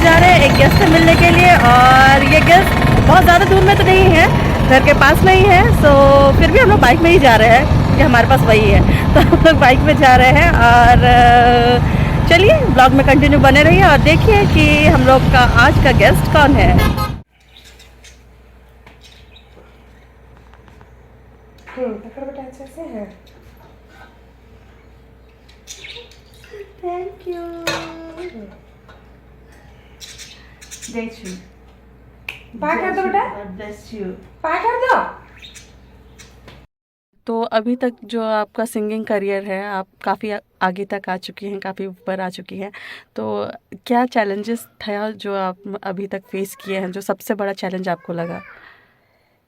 जा रहे हैं एक गेस्ट से मिलने के लिए, और ये गेस्ट बहुत ज़्यादा दूर में तो नहीं है, घर के पास में ही है। सो फिर भी हम लोग बाइक में ही जा रहे हैं क्योंकि हमारे पास वही है, तो हम लोग बाइक में जा रहे हैं। और चलिए ब्लॉग में कंटिन्यू बने रहिए और देखिए कि हम लोग का आज का गेस्ट कौन है। अच्छे से है। Thank you. जय श्री पार कर दो बेटा, ब्लेस यू। पार कर दो। तो अभी तक जो आपका सिंगिंग करियर है, आप काफ़ी आगे तक आ चुकी हैं, काफ़ी ऊपर आ चुकी हैं, तो क्या चैलेंजेस था जो आप अभी तक फेस किए हैं, जो सबसे बड़ा चैलेंज आपको लगा?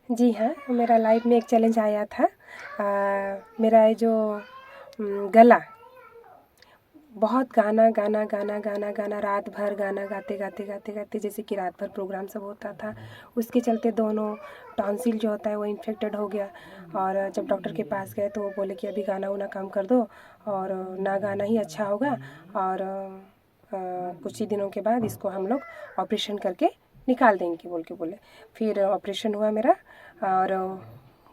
जी हाँ, मेरा लाइफ में एक चैलेंज आया था। मेरा ये जो गला, बहुत गाना गाना गाना गाना गाना रात भर गाना गाते गाते गाते गाते, जैसे कि रात भर प्रोग्राम सब होता था, उसके चलते दोनों टॉन्सिल जो होता है वो इन्फेक्टेड हो गया। और जब डॉक्टर के पास गए तो वो बोले कि अभी गाना उना कम कर दो और ना गाना ही अच्छा होगा, और कुछ ही दिनों के बाद इसको हम लोग ऑपरेशन करके निकाल देंगे बोल के बोले। फिर ऑपरेशन हुआ मेरा और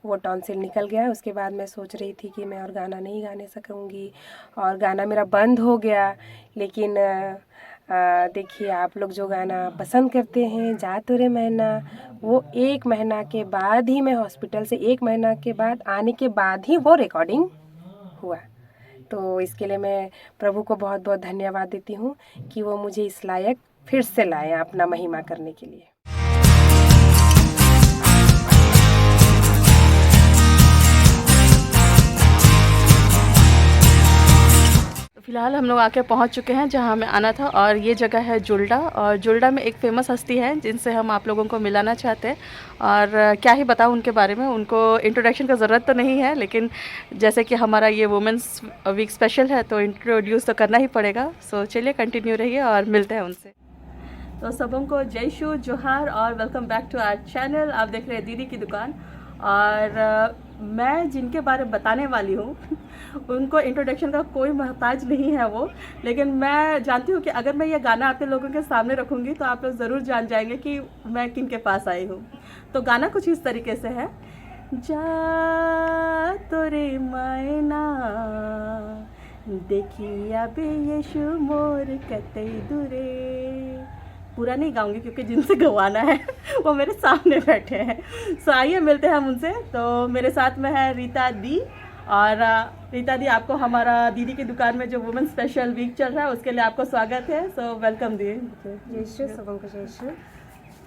वो टॉन्सिल निकल गया। उसके बाद मैं सोच रही थी कि मैं और गाना नहीं गाने सकूँगी, और गाना मेरा बंद हो गया। लेकिन देखिए, आप लोग जो गाना पसंद करते हैं, जा तोरे मैना, वो 1 महीना के बाद ही, मैं हॉस्पिटल से 1 महीना के बाद आने के बाद ही वो रिकॉर्डिंग हुआ। तो इसके लिए मैं प्रभु को बहुत बहुत धन्यवाद देती हूँ कि वो मुझे इस लायक फिर से लाए अपना महिमा करने के लिए। फ़िलहाल हम लोग आके पहुंच चुके हैं जहां हमें आना था, और ये जगह है जुल्डा। और जुल्डा में एक फ़ेमस हस्ती है जिनसे हम आप लोगों को मिलाना चाहते हैं। और क्या ही बताऊं उनके बारे में, उनको इंट्रोडक्शन का ज़रूरत तो नहीं है, लेकिन जैसे कि हमारा ये वुमेंस वीक स्पेशल है तो इंट्रोड्यूस तो करना ही पड़ेगा। सो चलिए कंटिन्यू रहिए और मिलते हैं उनसे। तो सबों को जय शू, जोहार और welcome back to our channel. आप देख रहे हैं दीदी की दुकान। और मैं जिनके बारे में बताने वाली हूँ उनको इंट्रोडक्शन का कोई मोहताज नहीं है वो, लेकिन मैं जानती हूँ कि अगर मैं ये गाना आपके लोगों के सामने रखूँगी तो आप लोग ज़रूर जान जाएंगे कि मैं किन के पास आई हूँ। तो गाना कुछ इस तरीके से है। जा तोरे मैना देखिया बे यीशु मोर कतई दूरे। पूरा नहीं गाऊंगी क्योंकि जिनसे गवाना है वो मेरे सामने बैठे हैं। सो आइए मिलते हैं हम उनसे। तो मेरे साथ में है रीता दी। और रीता दी, आपको हमारा दीदी की दुकान में जो वुमेन स्पेशल वीक चल रहा है उसके लिए आपको स्वागत है। सो वेलकम दी। जय श्री, सबों को जय श्री।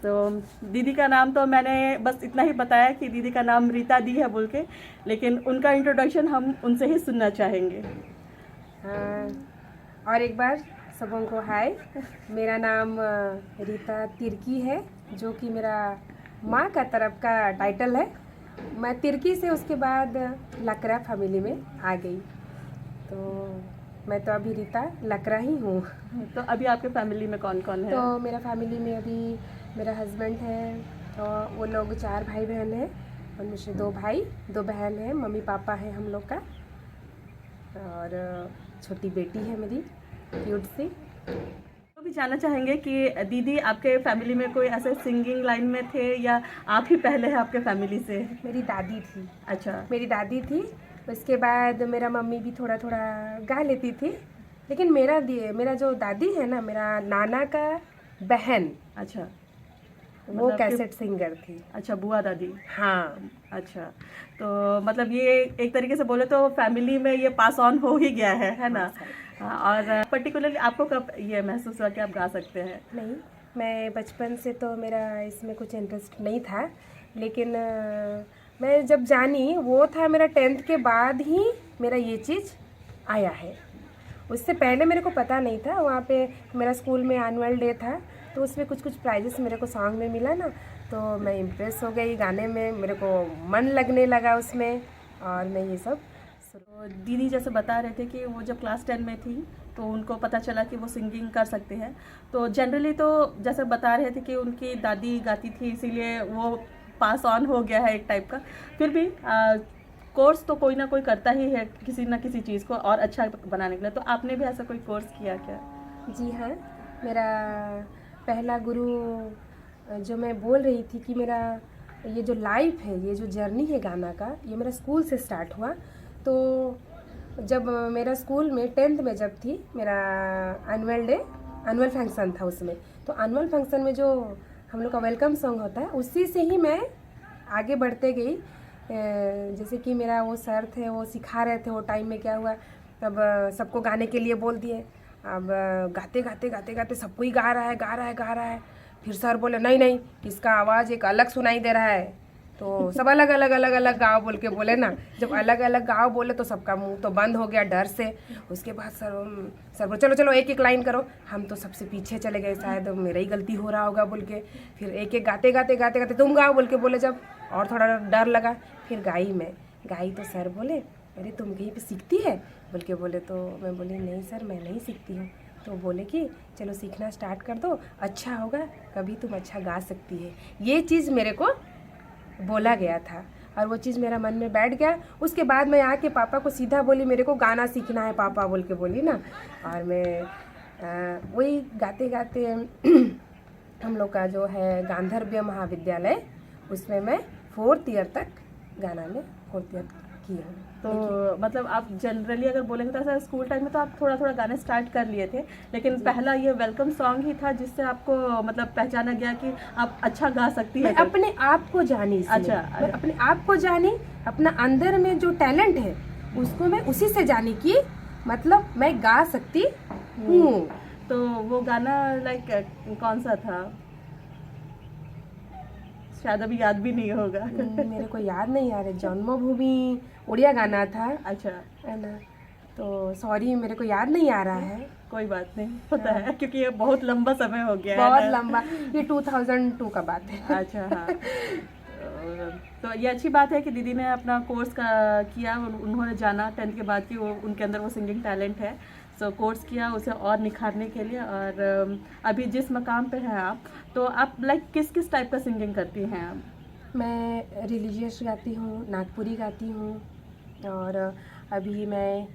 तो दीदी का नाम तो मैंने बस इतना ही बताया कि दीदी का नाम रीता दी है बोल के, लेकिन उनका इंट्रोडक्शन हम उनसे ही सुनना चाहेंगे। और एक बार सबों को हाय। मेरा नाम रीता तिर्की है, जो कि मेरा माँ का तरफ का टाइटल है। मैं तिर्की से उसके बाद लकरा फैमिली में आ गई, तो मैं तो अभी रीता लकरा ही हूँ। तो अभी आपके फैमिली में कौन कौन है? तो मेरा फैमिली में अभी मेरा हस्बैंड है, और वो लोग 4 भाई बहन हैं, उनमें से 2 भाई 2 बहन हैं, मम्मी पापा है हम लोग का, और छोटी बेटी है मेरी क्यूट सी। तो भी जानना चाहेंगे कि दीदी आपके फैमिली में कोई ऐसे सिंगिंग लाइन में थे या आप ही पहले हैं आपके फैमिली से? मेरी दादी थी। अच्छा। मेरी दादी थी, उसके बाद मेरा मम्मी भी थोड़ा थोड़ा गा लेती थी, लेकिन मेरा जो दादी है ना, मेरा नाना का बहन, अच्छा, वो मतलब कैसेट सिंगर थी। अच्छा, बुआ दादी। हाँ। अच्छा, तो मतलब ये एक तरीके से बोले तो फैमिली में ये पास ऑन हो ही गया है ना? हाँ, और पर्टिकुलरली आपको कब ये महसूस हुआ कि आप गा सकते हैं? नहीं, मैं बचपन से तो मेरा इसमें कुछ इंटरेस्ट नहीं था, लेकिन मैं जब जानी वो था मेरा 10th के बाद ही मेरा ये चीज़ आया है। उससे पहले मेरे को पता नहीं था। वहाँ पे मेरा स्कूल में एनुअल डे था, तो उसमें कुछ प्राइजेस मेरे को सॉन्ग में मिला ना, तो मैं इम्प्रेस हो गई गाने में, मेरे को मन लगने लगा उसमें, और मैं ये सब। तो दीदी जैसे बता रहे थे कि वो जब क्लास 10 में थी तो उनको पता चला कि वो सिंगिंग कर सकते हैं। तो जनरली तो जैसे बता रहे थे कि उनकी दादी गाती थी इसीलिए वो पास ऑन हो गया है एक टाइप का। फिर भी कोर्स तो कोई ना कोई करता ही है किसी ना किसी चीज़ को और अच्छा बनाने के लिए। तो आपने भी ऐसा कोई कोर्स किया क्या? जी हाँ, मेरा पहला गुरु जो मैं बोल रही थी कि मेरा ये जो लाइफ है, ये जो जर्नी है गाना का, ये मेरा स्कूल से स्टार्ट हुआ। तो जब मेरा स्कूल में 10th में जब थी, मेरा एनुअल फंक्शन था उसमें, तो एनुअल फंक्शन में जो हम लोग का वेलकम सॉन्ग होता है, उसी से ही मैं आगे बढ़ते गई। जैसे कि मेरा वो सर थे, वो सिखा रहे थे। वो टाइम में क्या हुआ, तब सबको गाने के लिए बोल दिए। अब गाते गाते गाते गाते सब कोई गा रहा है। फिर सर बोले नहीं, इसका आवाज़ एक अलग सुनाई दे रहा है, तो सब अलग अलग गाओ बोल के बोले ना। जब अलग अलग गाओ बोले तो सबका मुंह तो बंद हो गया डर से। उसके बाद सर बोले चलो एक लाइन करो। हम तो सबसे पीछे चले गए, शायद मेरा ही गलती हो रहा होगा बोल के। फिर एक गाते गाते तुम गाओ बोल के बोले जब, और थोड़ा डर लगा। फिर गाई तो सर बोले अरे तुम कहीं पे सीखती है बोल के बोले। तो मैं बोली नहीं सर, मैं नहीं सीखती हूँ। तो बोले कि चलो सीखना स्टार्ट कर दो, अच्छा होगा, कभी तुम अच्छा गा सकती है। ये चीज़ मेरे को बोला गया था और वो चीज़ मेरा मन में बैठ गया। उसके बाद मैं आके पापा को सीधा बोली मेरे को गाना सीखना है पापा बोल के बोली ना। और मैं वही गाते गाते हम लोग का जो है गांधर्व महाविद्यालय, उसमें मैं 4th ईयर तक गाना में 4th ईयर की हूँ। तो मतलब आप जनरली अगर बोलेंगे तो ऐसा स्कूल टाइम में तो आप थोड़ा थोड़ा गाने स्टार्ट कर लिए थे, लेकिन पहला ये वेलकम सॉन्ग ही था जिससे आपको मतलब पहचाना गया कि आप अच्छा गा सकती है। मैं अपने आप को जानी। अच्छा, मैं अपने आप को जानी, अपना अंदर में जो टैलेंट है उसको मैं उसी से जानी कि मतलब मैं गा सकती हूँ। तो वो गाना लाइक कौन सा था? शायद अभी याद भी नहीं होगा। मेरे को याद नहीं आ रहा। जन्मभूमि उड़िया गाना था। अच्छा, है ना, तो सॉरी मेरे को याद नहीं आ रहा है। कोई बात नहीं, होता है क्योंकि ये बहुत लंबा समय हो गया बहुत है। लंबा, ये 2002 का बात है। अच्छा, हाँ। तो ये अच्छी बात है कि दीदी ने अपना कोर्स किया। उन्होंने जाना 10th के बाद कि वो उनके अंदर वो सिंगिंग टैलेंट है, सो कोर्स किया उसे और निखारने के लिए। और अभी जिस मकाम पे हैं आप, तो आप लाइक किस किस टाइप का सिंगिंग करती हैं आप? मैं रिलीजियस गाती हूँ, नागपुरी गाती हूँ, और अभी मैं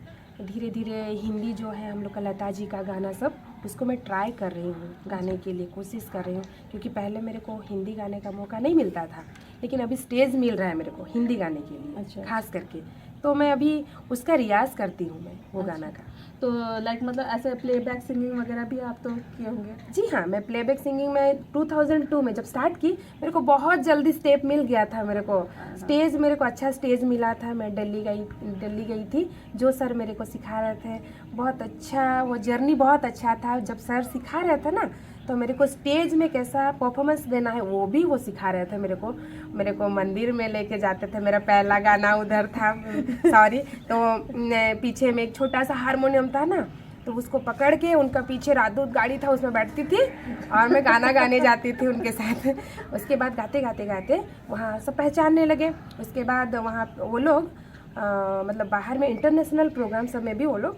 धीरे धीरे हिंदी जो है हम लोग का लता जी का गाना सब, उसको मैं ट्राई कर रही हूँ गाने के लिए, कोशिश कर रही हूँ। क्योंकि पहले मेरे को हिंदी गाने का मौका नहीं मिलता था, लेकिन अभी स्टेज मिल रहा है मेरे को हिंदी गाने के लिए। अच्छा। खास करके तो मैं अभी उसका रियाज करती हूँ मैं वो गाना का। तो लाइक मतलब ऐसे प्लेबैक सिंगिंग वगैरह भी आप तो किए होंगे? जी हाँ, मैं प्लेबैक सिंगिंग में 2002 में जब स्टार्ट की, मेरे को बहुत जल्दी स्टेप मिल गया था। मेरे को स्टेज, मेरे को अच्छा स्टेज मिला था। मैं दिल्ली गई थी, जो सर मेरे को सिखा रहे थे, बहुत अच्छा, वो जर्नी बहुत अच्छा था। जब सर सिखा रहे थे ना, तो मेरे को स्टेज में कैसा परफॉर्मेंस देना है वो भी वो सिखा रहे थे मेरे को मंदिर में लेके जाते थे। मेरा पहला गाना उधर था सॉरी। तो पीछे में एक छोटा सा हारमोनियम था ना, तो उसको पकड़ के उनका पीछे राजदूत गाड़ी था, उसमें बैठती थी और मैं गाना गाने जाती थी उनके साथ। उसके बाद गाते गाते गाते वहाँ सब पहचानने लगे। उसके बाद वहाँ वो लोग मतलब बाहर में इंटरनेशनल प्रोग्राम सब में भी वो लोग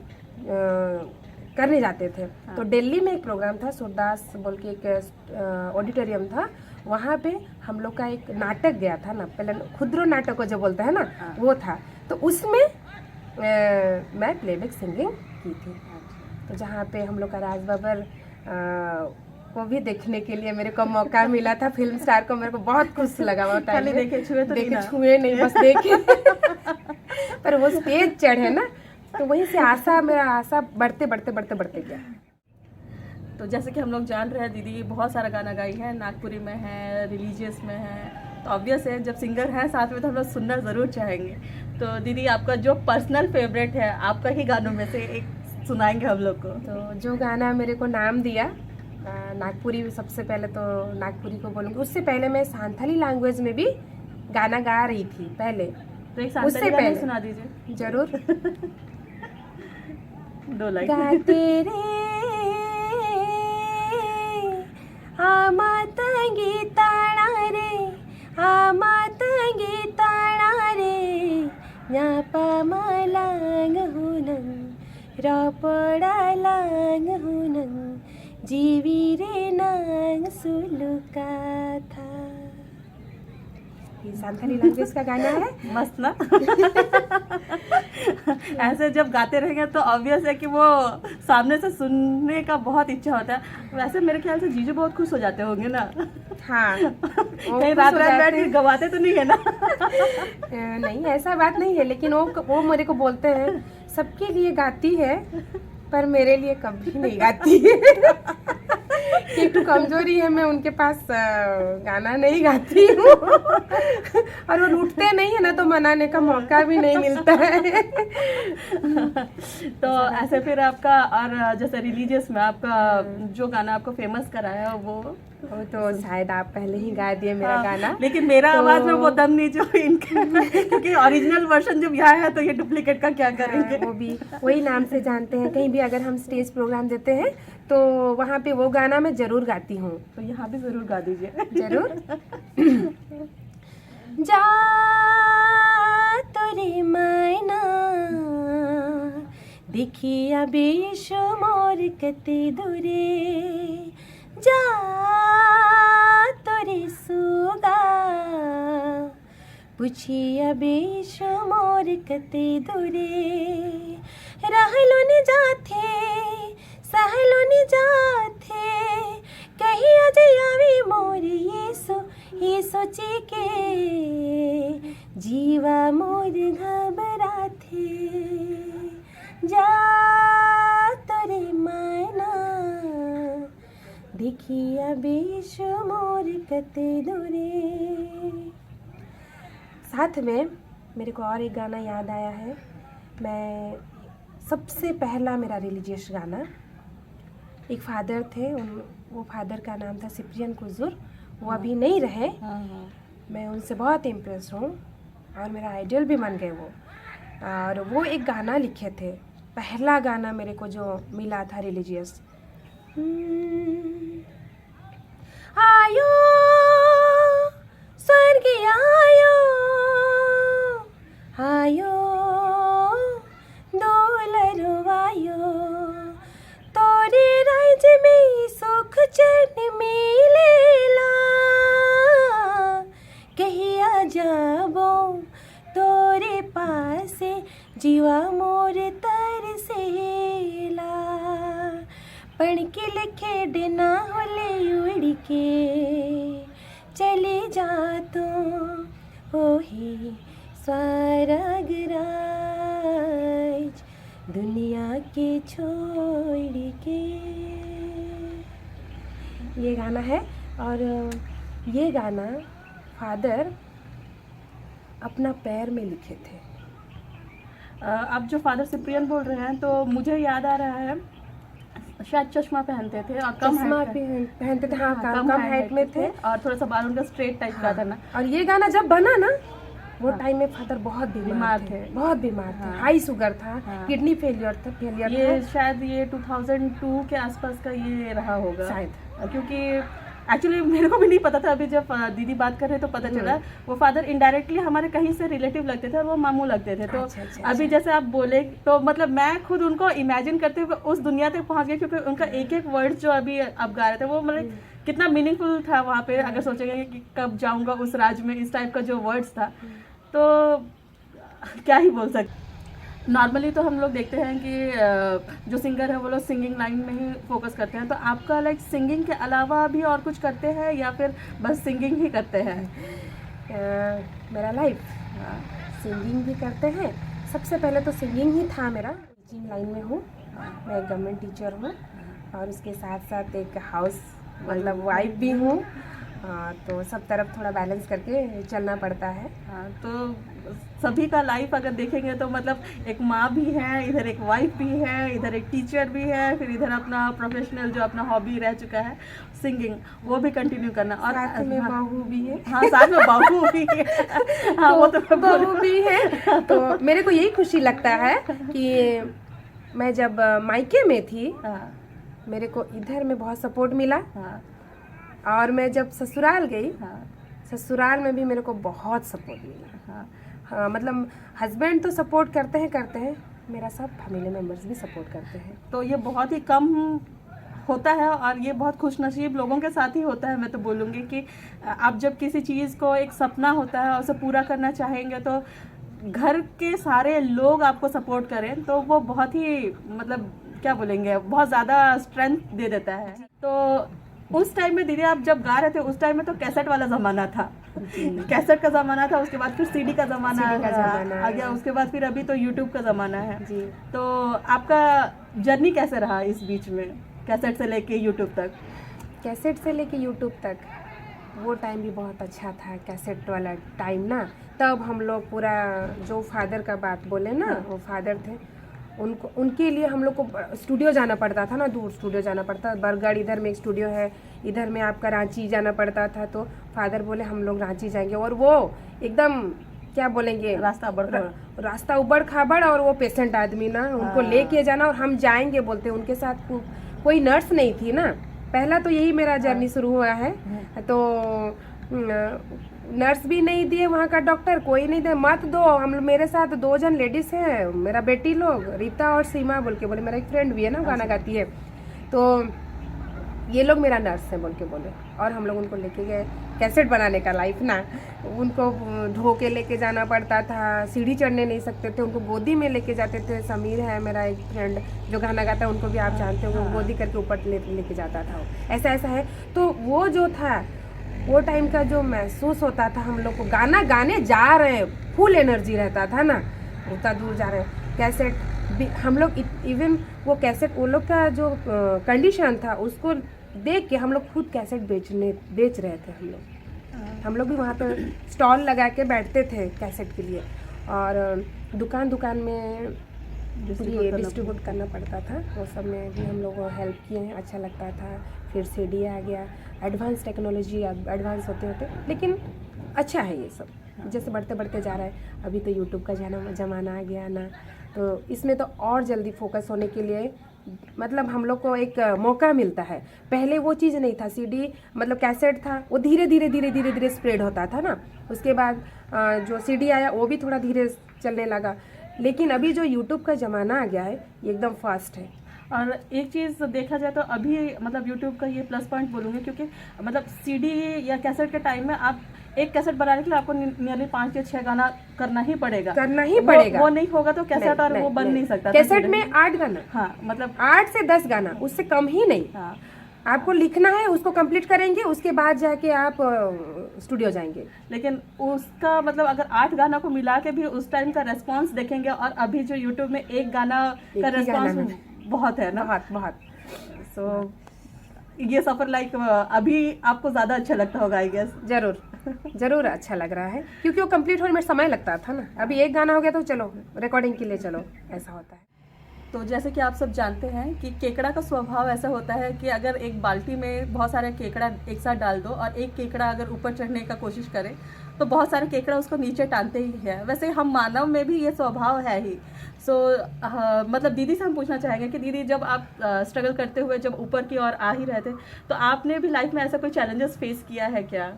करने जाते थे। तो दिल्ली में एक प्रोग्राम था, सूरदास बोल के एक ऑडिटोरियम था, वहाँ पे हम लोग का एक नाटक गया था ना, पहले खुदरो नाटक को जो बोलते हैं ना, वो था। तो उसमें मैं प्लेबैक सिंगिंग की थी। तो जहाँ पे हम लोग का राज बब्बर को भी देखने के लिए मेरे को मौका मिला था, फिल्म स्टार को। मेरे को बहुत खुश लगा वो टाइम में। देखे छुए नहीं, बस देखे। पर वो स्टेज चढ़े ना, तो वहीं से मेरा आशा बढ़ते गया। तो जैसे कि हम लोग जान रहे हैं, दीदी बहुत सारा गाना गाई है, नागपुरी में है, रिलीजियस में है। तो ऑब्वियस है जब सिंगर है साथ में तो हम लोग सुनना ज़रूर चाहेंगे। तो दीदी आपका जो पर्सनल फेवरेट है, आपका ही गानों में से एक सुनाएंगे हम लोग को। तो जो गाना मेरे को नाम दिया नागपुरी, सबसे पहले तो नागपुरी को बोलूँगी। उससे पहले मैं सांथाली लैंग्वेज में भी गाना गा रही थी पहले। तो एक सांथाली गाना सुना दीजिए। जरूर। 2 लाइन गाते रे आमात गीताणा रे, आमात गीताणा रे, न्यापा मालांग हुनं रापडा लांग हुनं, जीवी रे नांग सुलुका था। ये सांथाली लैंग्वेज का गाना है। मस्त ना। ऐसे जब गाते रहेंगे तो ऑब्वियस है कि वो सामने से सुनने का बहुत इच्छा होता है। वैसे मेरे ख्याल से जीजू बहुत खुश हो जाते होंगे ना। हाँ कहीं रात रात बैठ के गवाते तो नहीं है ना? नहीं ऐसा बात नहीं है, लेकिन वो मेरे को बोलते हैं सबके लिए गाती है पर मेरे लिए कभी नहीं गाती है। एक तो कमजोरी है, मैं उनके पास गाना नहीं गाती हूँ। और वो उठते नहीं है ना तो मनाने का मौका भी नहीं मिलता है। तो ऐसे फिर आपका, और जैसे रिलीजियस में आपका जो गाना आपको फेमस कराया वो तो शायद आप पहले ही गा दिए मेरा गाना, लेकिन मेरा आवाज में वो दम नहीं जो इनका, क्योंकि ओरिजिनल वर्जन जब यहाँ है तो ये डुप्लीकेट का क्या करेंगे। वो भी वही नाम से जानते हैं। कहीं भी अगर हम स्टेज प्रोग्राम देते हैं तो वहाँ पे वो गाना मैं जरूर गाती हूँ। तो यहाँ भी जरूर गा दीजिए। जरूर। जा तोरे मैना देखिया बेशुमार कते दूरे, जा तोरे सुगा पूछिया बेशुमार कते दूरे, रहलो ने जाथे सहलो ने जाथे कहीं अज आवी मोर ये सोचे के जीवा मोर घबराथे, जा तोरे मैना देखिया बेशुमार कते दूरे। साथ में मेरे को और एक गाना याद आया है। मैं सबसे पहला मेरा रिलीजियस गाना, एक फादर थे, वो फादर का नाम था सिप्रियन कुजुर, वो अभी नहीं रहे। मैं उनसे बहुत इम्प्रेस हूँ और मेरा आइडल भी बन गए वो। और वो एक गाना लिखे थे, पहला गाना मेरे को जो मिला था रिलीजियस। आयो स्वर्ग आयो आयो डोलरो आयो, तोरे राज्य में सुख चैन मिलेला, कहिया जाबो तोरे पासे जीवा मोर तरसेला, पढ़ के लिखे देना होले उड़ के चले जा तो ओही स्वर्ग राज दुनिया के छोड़ के। ये गाना है। और ये गाना फादर अपना पैर में लिखे थे। आप जो फादर सिप्रियन बोल रहे हैं तो मुझे याद आ रहा है शायद चश्मा पहनते थे और कम पहनते थे। हाँ, कम हाइट में थे और थोड़ा सा बाल उनका स्ट्रेट टाइप का था ना। और ये गाना जब बना ना वो टाइम में फादर बहुत बीमार थे, बहुत बीमार थे। हाई शुगर था, किडनी फेलियर था। ये शायद ये 2002 के आसपास का ये रहा होगा शायद, क्योंकि एक्चुअली मेरे को भी नहीं पता था। अभी जब दीदी बात कर रहे तो पता चला वो फादर इनडायरेक्टली हमारे कहीं से रिलेटिव लगते थे और वो मामू लगते थे। तो अभी जैसे आप बोले तो मतलब मैं खुद उनको इमेजिन करते हुए उस दुनिया तक पहुंच गई, क्योंकि उनका एक एक वर्ड जो अभी आप गा रहे थे वो मतलब कितना मीनिंगफुल था वहाँ पे। अगर सोचेंगे कि कब जाऊँगा उस राज्य में, इस टाइप का जो वर्ड्स था तो क्या ही बोल सकते। नॉर्मली तो हम लोग देखते हैं कि जो सिंगर है वो लोग सिंगिंग लाइन में ही फोकस करते हैं, तो आपका लाइक सिंगिंग के अलावा भी और कुछ करते हैं या फिर बस सिंगिंग ही करते हैं? मेरा लाइफ सिंगिंग भी करते हैं। सबसे पहले तो सिंगिंग ही था मेरा। टीचिंग लाइन में हूँ मैं, एक गवर्नमेंट टीचर हूँ और उसके साथ साथ एक हाउस मतलब वाइफ भी हूँ। तो सब तरफ थोड़ा बैलेंस करके चलना पड़ता है। तो सभी का लाइफ अगर देखेंगे तो मतलब एक माँ भी है, इधर एक वाइफ भी है, इधर एक टीचर भी है, फिर इधर अपना प्रोफेशनल जो अपना हॉबी रह चुका है सिंगिंग वो भी कंटिन्यू करना, और साथ में बहू भी है। हाँ, साथ में बहू भी है। हाँ, वो तो बहू भी है। तो मेरे को यही खुशी लगता है कि मैं जब मायके में थी मेरे को इधर में बहुत सपोर्ट मिला, और मैं जब ससुराल गई ससुराल में भी मेरे को बहुत सपोर्ट मिला। हाँ, मतलब हस्बैंड तो सपोर्ट करते हैं, मेरा सब फैमिली मेम्बर्स भी सपोर्ट करते हैं। तो ये बहुत ही कम होता है और ये बहुत खुशनसीब लोगों के साथ ही होता है। मैं तो बोलूँगी कि आप जब किसी चीज़ को एक सपना होता है और उसे पूरा करना चाहेंगे तो घर के सारे लोग आपको सपोर्ट करें तो वो बहुत ही मतलब क्या बोलेंगे, बहुत ज़्यादा स्ट्रेंथ दे देता है। तो उस टाइम में दीदी आप जब गा रहे थे उस टाइम में तो कैसेट वाला ज़माना था, कैसेट का ज़माना था, उसके बाद फिर सीडी का ज़माना आ गया, उसके बाद फिर अभी तो यूट्यूब का ज़माना है जी। तो आपका जर्नी कैसे रहा इस बीच में, कैसेट से लेके यूट्यूब तक? कैसेट से लेके यूट्यूब तक वो टाइम भी बहुत अच्छा था, कैसेट वाला टाइम ना। तब हम लोग पूरा, जो फादर का बात बोले ना, वो फादर थे, उनके लिए हम लोग को स्टूडियो जाना पड़ता था ना, दूर स्टूडियो जाना पड़ता। बरगढ़ इधर में एक स्टूडियो है, इधर में आपका रांची जाना पड़ता था। तो फादर बोले हम लोग रांची जाएंगे, और वो एकदम क्या बोलेंगे, रास्ता उबड़ खाबड़, और वो पेशेंट आदमी ना, उनको लेके जाना और हम जाएंगे बोलते। उनके साथ कोई नर्स नहीं थी ना, पहला तो यही मेरा जर्नी शुरू हुआ है। तो नर्स भी नहीं दिए, वहाँ का डॉक्टर कोई नहीं दे, मत दो। हम मेरे साथ 2 जन लेडीज हैं, मेरा बेटी लोग रीता और सीमा बोल के बोले, मेरा एक फ्रेंड भी है ना, गाना गाती है, तो ये लोग मेरा नर्स है बोल के बोले। और हम लोग उनको लेके गए, कैसेट बनाने का लाइफ ना, उनको ढो के लेके जाना पड़ता था, सीढ़ी चढ़ने नहीं सकते थे, उनको गोदी में लेके जाते थे। समीर है मेरा एक फ्रेंड जो गाना गाता है, उनको भी आप जानते हो, गोदी करके ऊपर लेके जाता था। ऐसा ऐसा है। तो वो जो था, वो टाइम का जो महसूस होता था, हम लोग को गाना गाने जा रहे हैं, फुल एनर्जी रहता था ना, उतना दूर जा रहे हैं। कैसेट हम लोग इवन वो कैसेट, वो लोग का जो कंडीशन था उसको देख के हम लोग खुद कैसेट बेच रहे थे। हम लोग भी वहाँ पे स्टॉल लगा के बैठते थे कैसेट के लिए, और दुकान में डिस्ट्रीब्यूट करना पड़ता था। वो सब में भी हम लोग हेल्प किए हैं, अच्छा लगता था। फिर सीडी आ गया, एडवांस टेक्नोलॉजी, एडवांस होते लेकिन अच्छा है ये सब, जैसे बढ़ते जा रहा है। अभी तो यूट्यूब का ज़माना आ गया ना, तो इसमें तो और जल्दी फोकस होने के लिए मतलब हम लोग को एक मौका मिलता है। पहले वो चीज़ नहीं था, सीडी मतलब कैसेट था, वो धीरे धीरे स्प्रेड होता था ना। उसके बाद जो सीडी आया वो भी थोड़ा धीरे चलने लगा, लेकिन अभी जो यूट्यूब का ज़माना आ गया है ये एकदम फास्ट है। और एक चीज़ देखा जाए तो अभी मतलब यूट्यूब का ये प्लस पॉइंट बोलूँगी, क्योंकि मतलब सीडी या कैसेट के टाइम में आप एक कैसेट बनाने के लिए आपको नियरली 5 या 6 गाना करना ही पड़ेगा। वो नहीं होगा तो कैसेट और वो बन नहीं सकता। कैसेट में 8 गाना, हाँ मतलब 8 से 10 गाना, उससे कम ही नहीं। हाँ, आपको लिखना है, उसको कंप्लीट करेंगे, उसके बाद जाके आप स्टूडियो जाएंगे। लेकिन उसका मतलब अगर 8 गाना को मिला के भी उस टाइम का रेस्पॉन्स देखेंगे, और अभी जो यूट्यूब में एक गाना का रेस्पॉन्स बहुत है ना, बहुत। सो ये सफर लाइक अभी आपको ज़्यादा अच्छा लगता होगा आई गेस। जरूर अच्छा लग रहा है, क्योंकि वो कंप्लीट होने में समय लगता था ना। अभी एक गाना हो गया तो चलो रिकॉर्डिंग के लिए चलो, ऐसा होता है। तो जैसे कि आप सब जानते हैं कि केकड़ा का स्वभाव ऐसा होता है कि अगर एक बाल्टी में बहुत सारे केकड़ा एक साथ डाल दो और एक केकड़ा अगर ऊपर चढ़ने का कोशिश करे तो बहुत सारे केकड़ा उसको नीचे टानते ही है। वैसे हम मानव में भी ये स्वभाव है ही। मतलब दीदी से हम पूछना चाहेंगे कि दीदी जब आप स्ट्रगल करते हुए जब ऊपर की ओर आ ही रहे थे तो आपने भी लाइफ में ऐसा कोई चैलेंजेस फेस किया है क्या?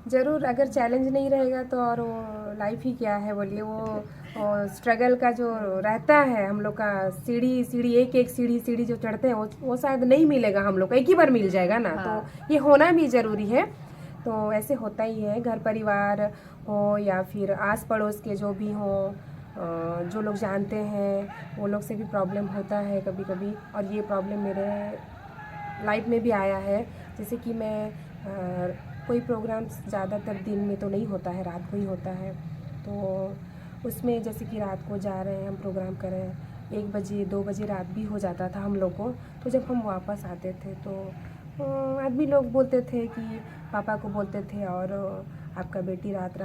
ज़रूर, अगर चैलेंज नहीं रहेगा तो और वो लाइफ ही क्या है बोलिए। वो स्ट्रगल का जो रहता है हम लोग का, सीढ़ी एक सीढ़ी जो चढ़ते हैं वो शायद नहीं मिलेगा हम लोग को, एक ही बार मिल जाएगा ना। हाँ। तो ये होना भी ज़रूरी है। तो ऐसे होता ही है, घर परिवार हो या फिर आस पड़ोस के जो भी हो, जो लोग जानते हैं वो लोग से भी प्रॉब्लम होता है कभी कभी। और ये प्रॉब्लम मेरे लाइफ में भी आया है। जैसे कि मैं कोई प्रोग्राम ज़्यादातर दिन में तो नहीं होता है, रात को ही होता है। तो उसमें जैसे कि रात को जा रहे हैं, हम प्रोग्राम कर रहे हैं, 1 बजे 2 बजे रात भी हो जाता था हम लोग को। तो जब हम वापस आते थे तो आदमी लोग बोलते थे कि पापा को बोलते थे, और आपका बेटी रात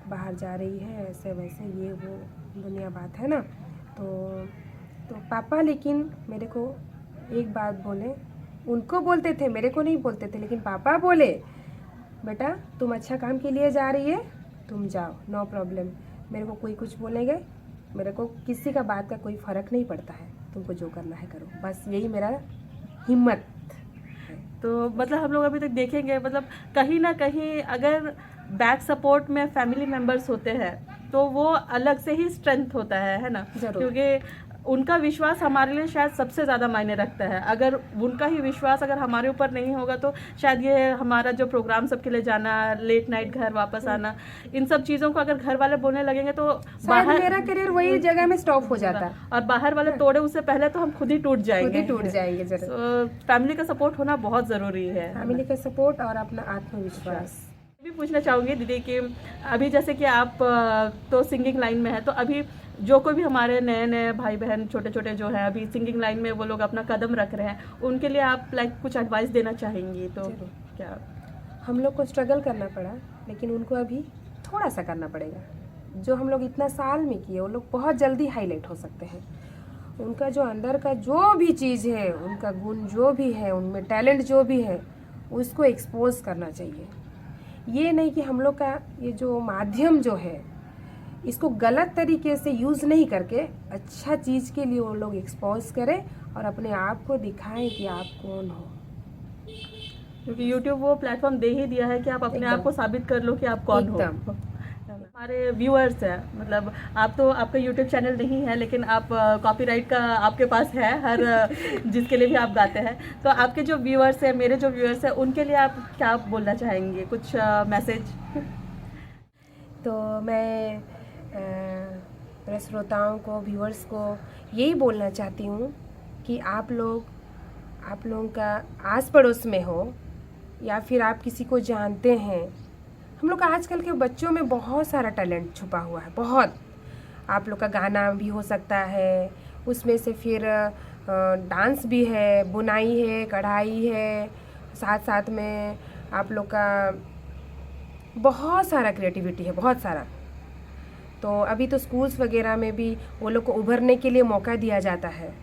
बाहर जा रही है, ऐसे वैसे ये वो दुनिया बात है ना। तो पापा लेकिन मेरे को एक बात बोले, उनको बोलते थे, मेरे को नहीं बोलते थे, लेकिन पापा बोले बेटा तुम अच्छा काम के लिए जा रही है, तुम जाओ, नो प्रॉब्लम। मेरे को कोई कुछ बोलेंगे, मेरे को किसी का बात का कोई फ़र्क नहीं पड़ता है, तुमको जो करना है करो, बस यही मेरा हिम्मत है। तो मतलब हम लोग अभी तक देखेंगे, मतलब कहीं ना कहीं अगर बैक सपोर्ट में फैमिली मेम्बर्स होते हैं तो वो अलग से ही स्ट्रेंथ होता है ना। क्योंकि उनका विश्वास हमारे लिए शायद सबसे ज़्यादा मायने रखता है। अगर उनका ही विश्वास अगर हमारे ऊपर नहीं होगा तो शायद ये हमारा जो प्रोग्राम सबके लिए जाना, लेट नाइट घर वापस आना, इन सब चीज़ों को अगर घर वाले बोलने लगेंगे तो बाहर मेरा करियर वही जगह में स्टॉप हो जाता, और बाहर वाले तोड़े उससे पहले तो हम खुद ही टूट जाएंगे। जरूर। फैमिली का सपोर्ट होना बहुत ज़रूरी है। फैमिली का सपोर्ट और अपना आत्मविश्वास। भी पूछना चाहूँगी दीदी कि अभी जैसे कि आप तो सिंगिंग लाइन में है, तो अभी जो कोई भी हमारे नए नए भाई बहन छोटे छोटे जो है अभी सिंगिंग लाइन में वो लोग अपना कदम रख रहे हैं, उनके लिए आप कुछ एडवाइस देना चाहेंगी तो क्या? हम लोग को स्ट्रगल करना पड़ा, लेकिन उनको अभी थोड़ा सा करना पड़ेगा। जो हम लोग इतना साल में किए वो लोग बहुत जल्दी हाईलाइट हो सकते हैं। उनका जो अंदर का जो भी चीज़ है, उनका गुण जो भी है, उनमें टैलेंट जो भी है, उसको एक्सपोज करना चाहिए। ये नहीं कि हम लोग का ये जो माध्यम जो है इसको गलत तरीके से यूज़ नहीं करके अच्छा चीज़ के लिए वो लोग एक्सपोज करें और अपने आप को दिखाएं कि आप कौन हो। क्योंकि YouTube वो प्लेटफॉर्म दे ही दिया है कि आप अपने आप को साबित कर लो कि आप कौन हो। हमारे व्यूअर्स हैं, मतलब आप तो आपका YouTube चैनल नहीं है, लेकिन आप कॉपीराइट का आपके पास है हर जिसके लिए भी आप गाते हैं, तो आपके जो व्यूअर्स हैं, मेरे जो व्यूअर्स हैं, उनके लिए आप क्या बोलना चाहेंगे, कुछ मैसेज? तो मैं मेरे श्रोताओं को, व्यूअर्स को यही बोलना चाहती हूँ कि आप लोगों का आस पड़ोस में हो या फिर आप किसी को जानते हैं, हम लोग का आजकल के बच्चों में बहुत सारा टैलेंट छुपा हुआ है। बहुत, आप लोग का गाना भी हो सकता है, उसमें से फिर डांस भी है, बुनाई है, कढ़ाई है, साथ साथ में आप लोग का बहुत सारा क्रिएटिविटी है, बहुत सारा। तो अभी तो स्कूल्स वगैरह में भी वो लोग को उभरने के लिए मौका दिया जाता है,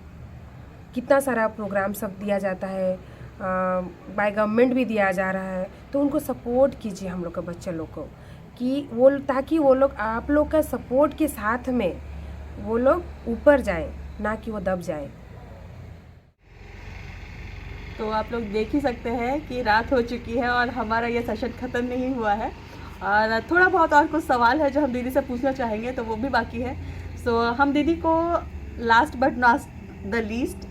कितना सारा प्रोग्राम सब दिया जाता है, बाय गवर्नमेंट भी दिया जा रहा है। तो उनको सपोर्ट कीजिए हम लोग का बच्चा लोग को, कि वो ताकि वो लोग आप लोग का सपोर्ट के साथ में वो लोग ऊपर जाएं, ना कि वो दब जाएं। तो आप लोग देख ही सकते हैं कि रात हो चुकी है और हमारा ये सेशन ख़त्म नहीं हुआ है, और थोड़ा बहुत और कुछ सवाल है जो हम दीदी से पूछना चाहेंगे, तो वो भी बाकी है। सो हम दीदी को last but not the least,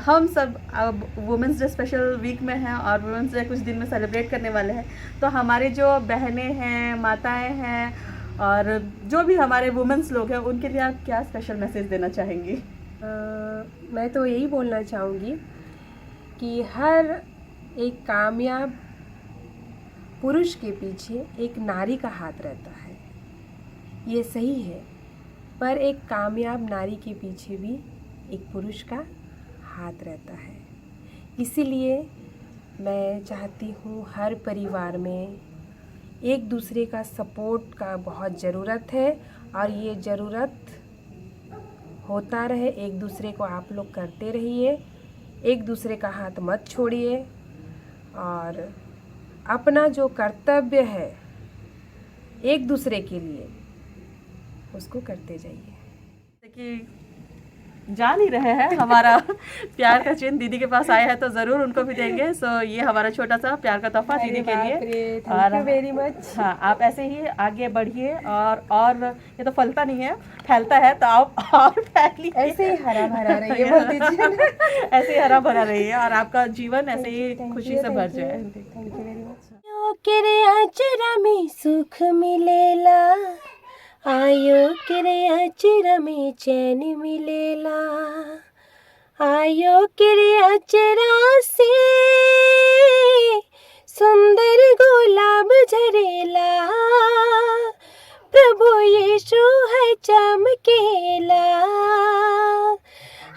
हम सब अब वुमेंस डे स्पेशल वीक में हैं और वुमेंस डे कुछ दिन में सेलिब्रेट करने वाले हैं, तो हमारे जो बहनें हैं, माताएं हैं और जो भी हमारे वुमेंस लोग हैं, उनके लिए आप क्या स्पेशल मैसेज देना चाहेंगी? मैं तो यही बोलना चाहूँगी कि हर एक कामयाब पुरुष के पीछे एक नारी का हाथ रहता है, ये सही है, पर एक कामयाब नारी के पीछे भी एक पुरुष का हाथ रहता है। इसीलिए मैं चाहती हूँ हर परिवार में एक दूसरे का सपोर्ट का बहुत ज़रूरत है, और ये ज़रूरत होता रहे, एक दूसरे को आप लोग करते रहिए, एक दूसरे का हाथ मत छोड़िए, और अपना जो कर्तव्य है एक दूसरे के लिए उसको करते जाइए। कि जान ही रहे हैं हमारा प्यार का चिन्ह दीदी के पास आया है, तो ज़रूर उनको भी देंगे। सो ये हमारा छोटा सा प्यार का तोहफा दीदी के लिए। Thank you very much. हाँ, आप ऐसे ही आगे बढ़िए, और ये तो फलता नहीं है, फैलता है, तो आप और फैलिए, ऐसे ही हरा भरा रहिए, बोल दीजिए ऐसे ही हरा भरा रहिए और आपका जीवन ऐसे ही खुशी से भर जाए। Thank you very much. केरे आचरा में सुख मिलेला, आयो केरे आचरा में चैन मिलेला, आयो केरे आचरा से सुंदर गुलाब झरेला, प्रभु यीशु है चमकेला,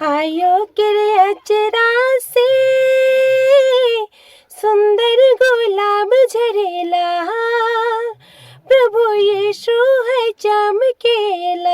आयो केरे आचरा से सुंदर गुलाब झरेला, प्रभु यीशु है चमकेला।